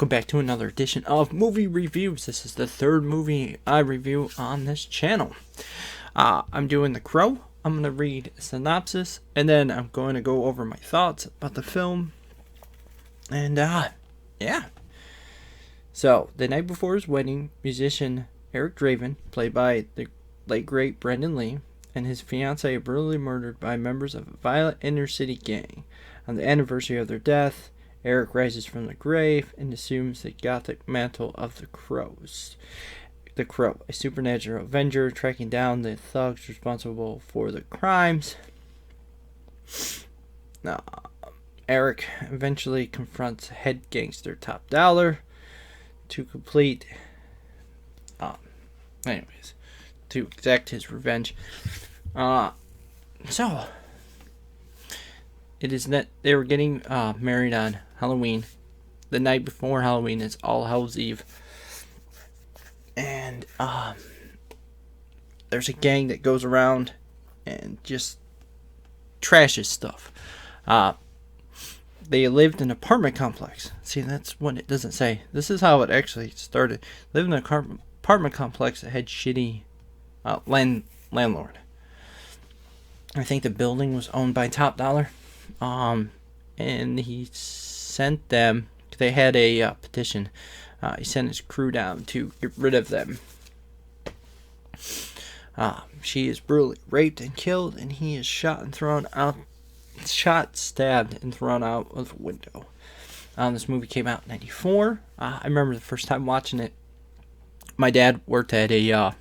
welcome back to another edition of Movie Reviews. This is the third movie I review on this channel. I'm doing The Crow. I'm going to read a synopsis, and then I'm going to go over my thoughts about the film. And, yeah. So, the night before his wedding, musician Eric Draven, played by the late great Brendan Lee, and his fiancée are brutally murdered by members of a violent inner-city gang. On the anniversary of their death, Eric rises from the grave and assumes the gothic mantle of the Crows. The Crow, a supernatural avenger tracking down the thugs responsible for the crimes. Eric eventually confronts head gangster Top Dollar to exact his revenge. So it is that they were getting married on Halloween. The night before Halloween is All Hallows Eve. And there's a gang that goes around and just trashes stuff. They lived in an apartment complex. See, that's what it doesn't say. This is how it actually started. Lived in an apartment complex that had shitty landlord. I think the building was owned by Top Dollar. And he sent them, they had a petition, he sent his crew down to get rid of them. She is brutally raped and killed, and he is stabbed, and thrown out of a window. This movie came out in 1994. I remember the first time watching it. My dad worked at a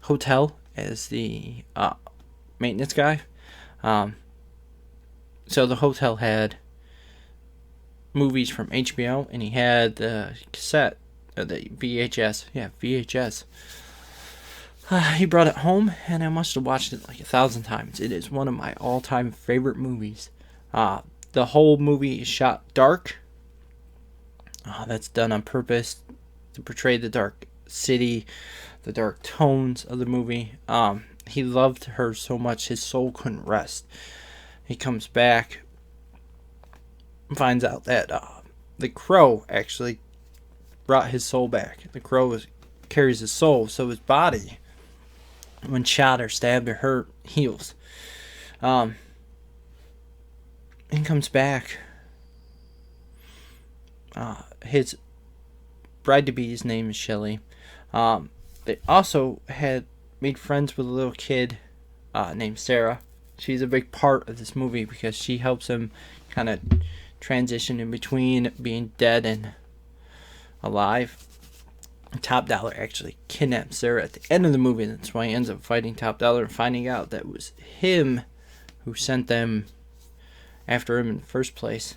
hotel as the maintenance guy. So the hotel had movies from HBO, and he had the cassette, the VHS. Yeah, VHS. He brought it home, and I must have watched it like 1,000 times. It is one of my all-time favorite movies. The whole movie is shot dark. That's done on purpose to portray the dark city, the dark tones of the movie. He loved her so much, his soul couldn't rest. He comes back and finds out that the Crow actually brought his soul back. The Crow carries his soul, so his body, when shot or stabbed or hurt, heals. And comes back. His bride-to-be's name is Shelley. They also had made friends with a little kid named Sarah. She's a big part of this movie because she helps him kind of transition in between being dead and alive. Top Dollar actually kidnaps Sarah at the end of the movie. That's why he ends up fighting Top Dollar and finding out that it was him who sent them after him in the first place.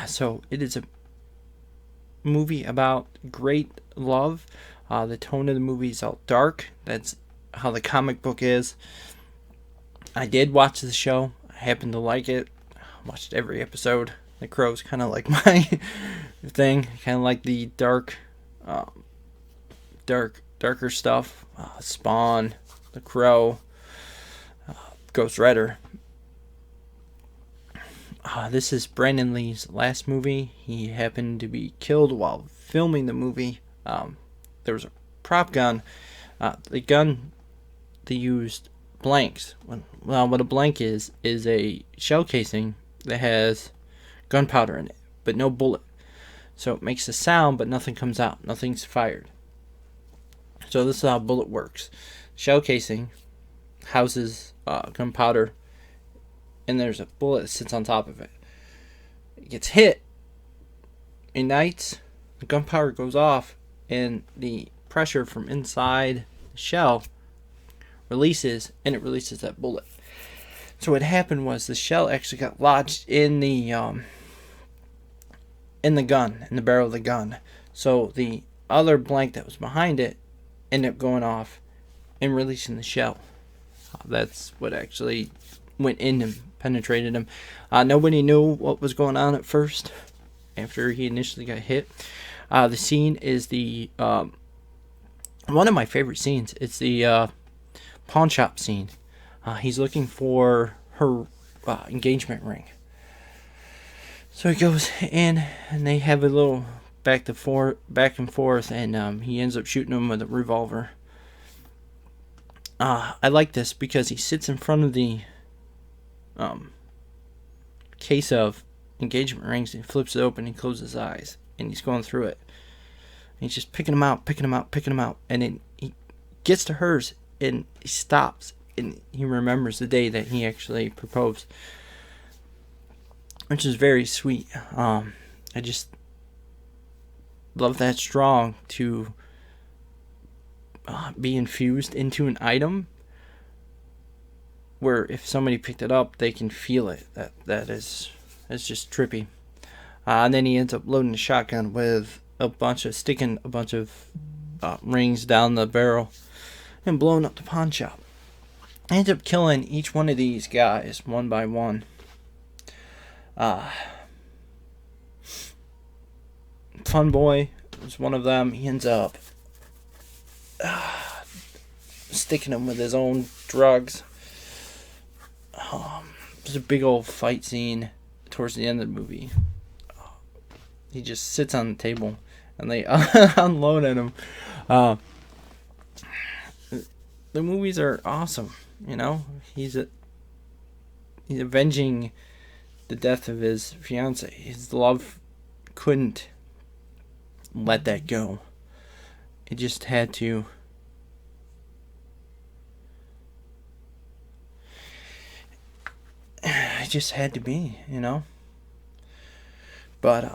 So it is a movie about great love. The tone of the movie is all dark. That's how the comic book is. I did watch the show. I happen to like it. I watched every episode. The Crow's kind of like my thing. Kind of like the darker stuff. Spawn, The Crow, Ghost Rider. This is Brendan Lee's last movie. He happened to be killed while filming the movie. There was a prop gun. The gun, they used blanks. What a blank is a shell casing that has gunpowder in it, but no bullet. So it makes a sound, but nothing comes out. Nothing's fired. So this is how a bullet works. Shell casing houses gunpowder, and there's a bullet that sits on top of it. It gets hit, ignites, the gunpowder goes off, and the pressure from inside the shell releases, and it releases that bullet. So what happened was the shell actually got lodged in the gun, in the barrel of the gun. So the other blank that was behind it ended up going off and releasing the shell. That's what actually went in and penetrated him. Nobody knew what was going on at first after he initially got hit. The scene is the one of my favorite scenes. It's the pawn shop scene. He's looking for her engagement ring. So he goes in, and they have a little back and forth, and he ends up shooting him with a revolver. I like this because he sits in front of the case of engagement rings, and he flips it open, and he closes his eyes, and he's going through it. And he's just picking them out, and then he gets to hers, and he stops, and he remembers the day that he actually proposed, which is very sweet. I just love that strong to be infused into an item where if somebody picked it up, they can feel it. That's just trippy. And then he ends up loading the shotgun with sticking a bunch of rings down the barrel and blowing up the pawn shop. I ends up killing each one of these guys one by one. Fun Boy was one of them. He ends up sticking him with his own drugs. There's a big old fight scene towards the end of the movie. He just sits on the table and they unload at him. The movies are awesome, you know. He's avenging the death of his fiance. His love couldn't let that go. It just had to. It just had to be, you know. But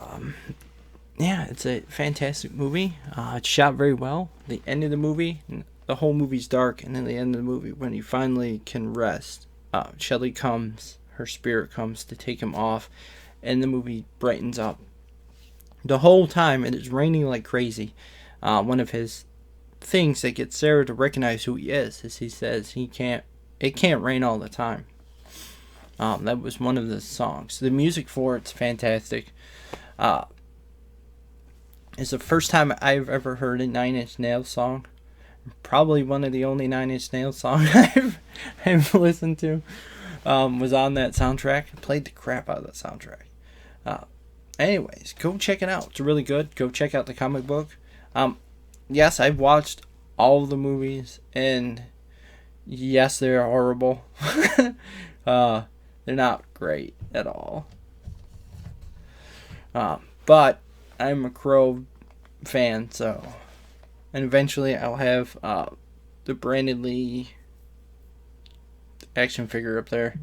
yeah, it's a fantastic movie. It's shot very well. The end of the movie, the whole movie's dark, and then the end of the movie, when he finally can rest, Shelley comes, her spirit comes to take him off, and the movie brightens up. The whole time, it is raining like crazy. One of his things that gets Sarah to recognize who he is he says it can't rain all the time. That was one of the songs. The music for it's fantastic. It's the first time I've ever heard a Nine Inch Nails song. Probably one of the only Nine Inch Nails songs I've listened to was on that soundtrack. I played the crap out of that soundtrack. Anyways, go check it out. It's really good. Go check out the comic book. Yes, I've watched all of the movies, and yes, they're horrible. They're not great at all. But I'm a Crow fan, so. And eventually I'll have the Brandon Lee action figure up there.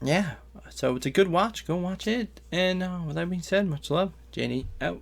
Yeah, so it's a good watch. Go watch it. And with that being said, much love. JD out.